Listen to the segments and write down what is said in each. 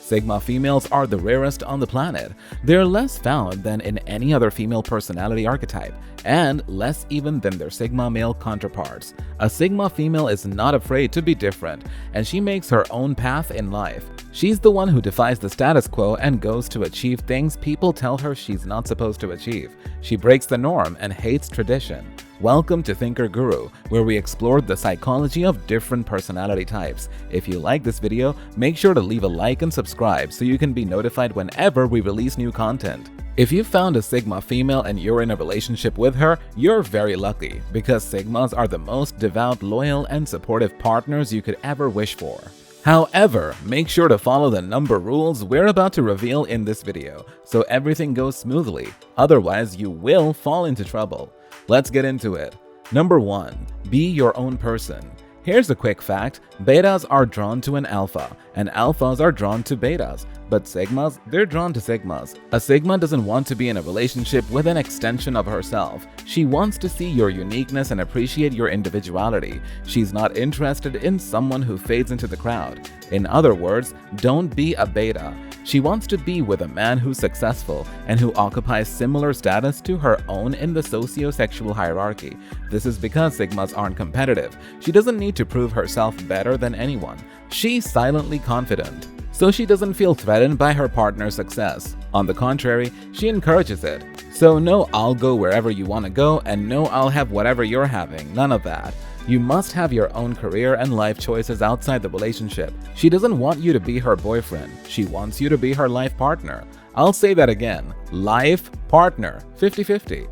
Sigma females are the rarest on the planet. They're less found than in any other female personality archetype, and less even than their Sigma male counterparts. A Sigma female is not afraid to be different, and she makes her own path in life. She's the one who defies the status quo and goes to achieve things people tell her she's not supposed to achieve. She breaks the norm and hates tradition. Welcome to Thinker Guru, where we explored the psychology of different personality types. If you like this video, make sure to leave a like and subscribe so you can be notified whenever we release new content. If you found a Sigma female and you're in a relationship with her, you're very lucky, because Sigmas are the most devout, loyal, and supportive partners you could ever wish for. However, make sure to follow the number rules we're about to reveal in this video, so everything goes smoothly. Otherwise, you will fall into trouble. Let's get into it. Number 1. Be your own person. Here's a quick fact: betas are drawn to an alpha, and alphas are drawn to betas. But Sigmas, they're drawn to Sigmas. A Sigma doesn't want to be in a relationship with an extension of herself. She wants to see your uniqueness and appreciate your individuality. She's not interested in someone who fades into the crowd. In other words, don't be a beta. She wants to be with a man who's successful and who occupies similar status to her own in the socio-sexual hierarchy. This is because Sigmas aren't competitive. She doesn't need to prove herself better than anyone. She's silently confident, so she doesn't feel threatened by her partner's success. On the contrary, she encourages it. So no "I'll go wherever you want to go" and no "I'll have whatever you're having." None of that. You must have your own career and life choices outside the relationship. She doesn't want you to be her boyfriend. She wants you to be her life partner. I'll say that again. Life partner. 50-50.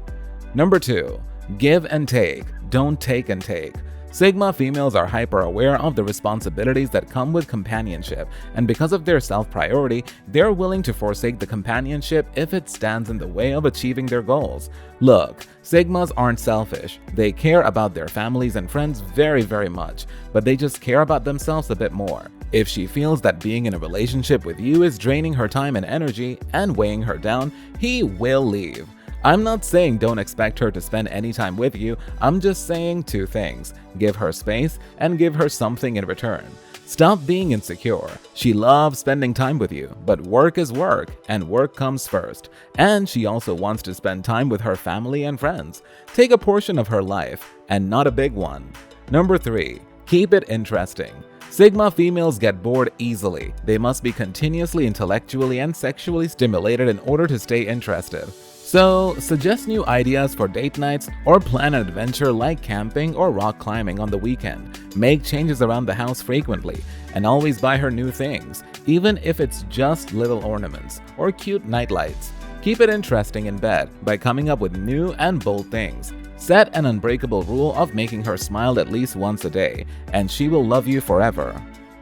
Number 2. Give and take. Don't take and take. Sigma females are hyper-aware of the responsibilities that come with companionship, and because of their self-priority, they're willing to forsake the companionship if it stands in the way of achieving their goals. Look, Sigmas aren't selfish. They care about their families and friends very, very much, but they just care about themselves a bit more. If she feels that being in a relationship with you is draining her time and energy and weighing her down, he will leave. I'm not saying don't expect her to spend any time with you. I'm just saying 2 things. Give her space and give her something in return. Stop being insecure. She loves spending time with you, but work is work, and work comes first. And she also wants to spend time with her family and friends. Take a portion of her life, and not a big one. Number 3. Keep it interesting. Sigma females get bored easily. They must be continuously intellectually and sexually stimulated in order to stay interested. So, suggest new ideas for date nights or plan an adventure like camping or rock climbing on the weekend. Make changes around the house frequently, and always buy her new things, even if it's just little ornaments or cute nightlights. Keep it interesting in bed by coming up with new and bold things. Set an unbreakable rule of making her smile at least once a day, and she will love you forever.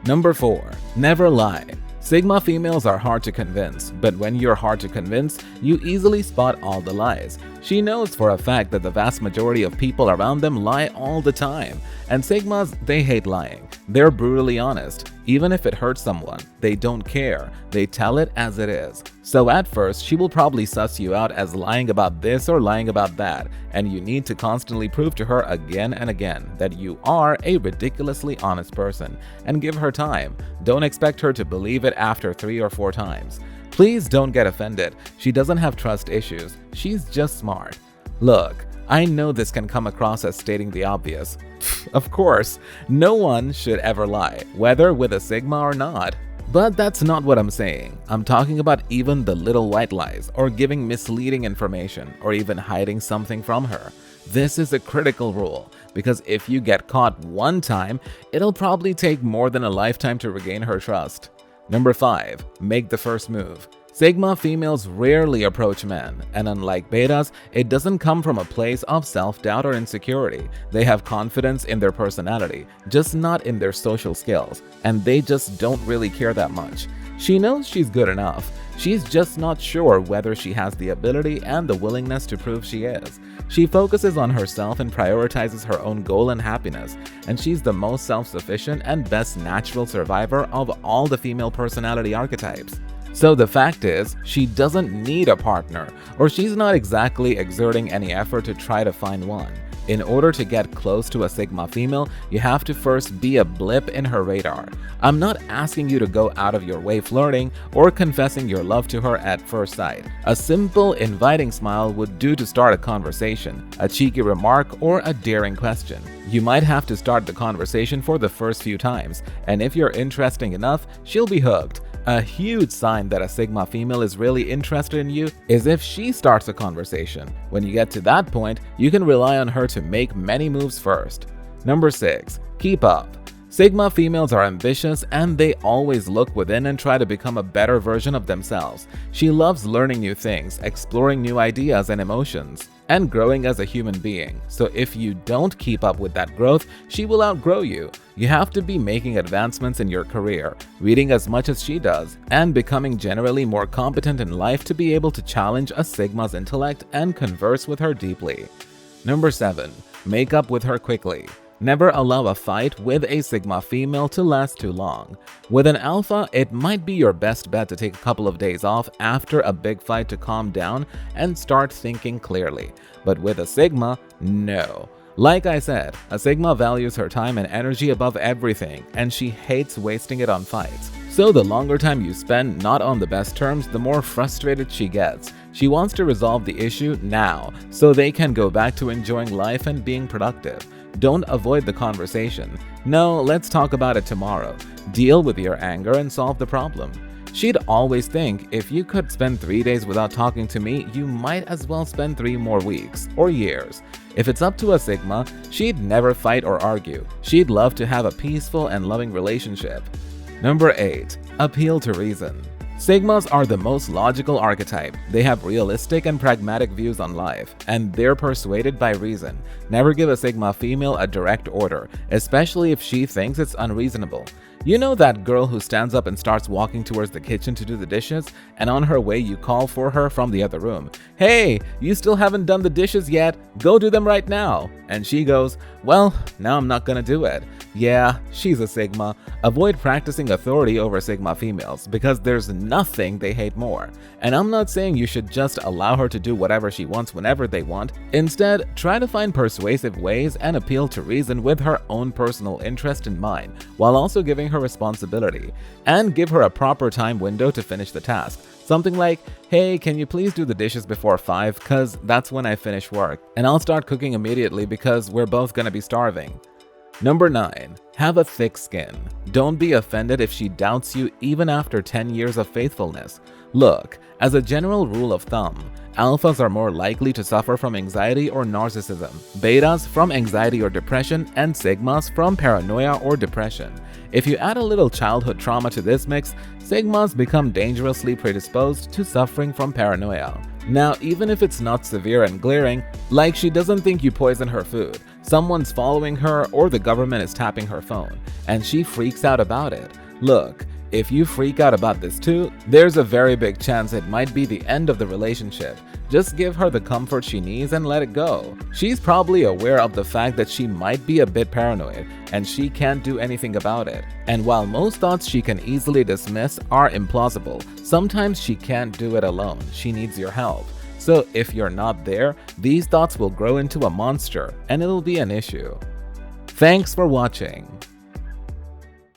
Number 4. Never lie. Sigma females are hard to convince, but when you're hard to convince, you easily spot all the lies. She knows for a fact that the vast majority of people around them lie all the time. And Sigmas, they hate lying. They're brutally honest. Even if it hurts someone, they don't care. They tell it as it is. So at first, she will probably suss you out as lying about this or lying about that, and you need to constantly prove to her again and again that you are a ridiculously honest person, and give her time. Don't expect her to believe it after 3 or 4 times. Please don't get offended. She doesn't have trust issues. She's just smart. Look, I know this can come across as stating the obvious. Of course, no one should ever lie, whether with a Sigma or not. But that's not what I'm saying. I'm talking about even the little white lies, or giving misleading information, or even hiding something from her. This is a critical rule, because if you get caught one time, it'll probably take more than a lifetime to regain her trust. Number 5. Make the first move. Sigma females rarely approach men, and unlike betas, it doesn't come from a place of self-doubt or insecurity. They have confidence in their personality, just not in their social skills, and they just don't really care that much. She knows she's good enough. She's just not sure whether she has the ability and the willingness to prove she is. She focuses on herself and prioritizes her own goal and happiness, and she's the most self-sufficient and best natural survivor of all the female personality archetypes. So the fact is, she doesn't need a partner, or she's not exactly exerting any effort to try to find one. In order to get close to a Sigma female, you have to first be a blip in her radar. I'm not asking you to go out of your way flirting or confessing your love to her at first sight. A simple, inviting smile would do to start a conversation, a cheeky remark, or a daring question. You might have to start the conversation for the first few times, and if you're interesting enough, she'll be hooked. A huge sign that a Sigma female is really interested in you is if she starts a conversation. When you get to that point, you can rely on her to make many moves first. Number 6. Keep up. Sigma females are ambitious and they always look within and try to become a better version of themselves. She loves learning new things, exploring new ideas and emotions, and growing as a human being. So if you don't keep up with that growth, she will outgrow you. You have to be making advancements in your career, reading as much as she does, and becoming generally more competent in life to be able to challenge a Sigma's intellect and converse with her deeply. Number 7. Make up with her quickly. Never allow a fight with a Sigma female to last too long. With an alpha, it might be your best bet to take a couple of days off after a big fight to calm down and start thinking clearly. But with a Sigma, no. Like I said, a Sigma values her time and energy above everything, and she hates wasting it on fights. So the longer time you spend not on the best terms, the more frustrated she gets. She wants to resolve the issue now, so they can go back to enjoying life and being productive. Don't avoid the conversation. No, let's talk about it tomorrow. Deal with your anger and solve the problem. She'd always think, if you could spend 3 days without talking to me, you might as well spend 3 more weeks or years. If it's up to a Sigma, she'd never fight or argue. She'd love to have a peaceful and loving relationship. Number 8. Appeal to reason. Sigmas are the most logical archetype. They have realistic and pragmatic views on life, and they're persuaded by reason. Never give a Sigma female a direct order, especially if she thinks it's unreasonable. You know that girl who stands up and starts walking towards the kitchen to do the dishes, and on her way you call for her from the other room. "Hey, you still haven't done the dishes yet? Go do them right now." And she goes, "Well, now I'm not gonna do it." Yeah, she's a Sigma. Avoid practicing authority over Sigma females because there's nothing they hate more. And I'm not saying you should just allow her to do whatever she wants whenever they want. Instead, try to find persuasive ways and appeal to reason with her own personal interest in mind, while also giving her responsibility. And give her a proper time window to finish the task. Something like, "Hey, can you please do the dishes before 5 cause that's when I finish work, and I'll start cooking immediately because we're both gonna be starving." Number 9. Have a thick skin. Don't be offended if she doubts you even after 10 years of faithfulness. Look, as a general rule of thumb, alphas are more likely to suffer from anxiety or narcissism, betas from anxiety or depression, and sigmas from paranoia or depression. If you add a little childhood trauma to this mix, sigmas become dangerously predisposed to suffering from paranoia. Now, even if it's not severe and glaring, like she doesn't think you poison her food, someone's following her, or the government is tapping her phone, and she freaks out about it. Look, if you freak out about this too, there's a very big chance it might be the end of the relationship. Just give her the comfort she needs and let it go. She's probably aware of the fact that she might be a bit paranoid, and she can't do anything about it. And while most thoughts she can easily dismiss are implausible, sometimes she can't do it alone. She needs your help. So if you're not there, these thoughts will grow into a monster, and it'll be an issue. Thanks for watching.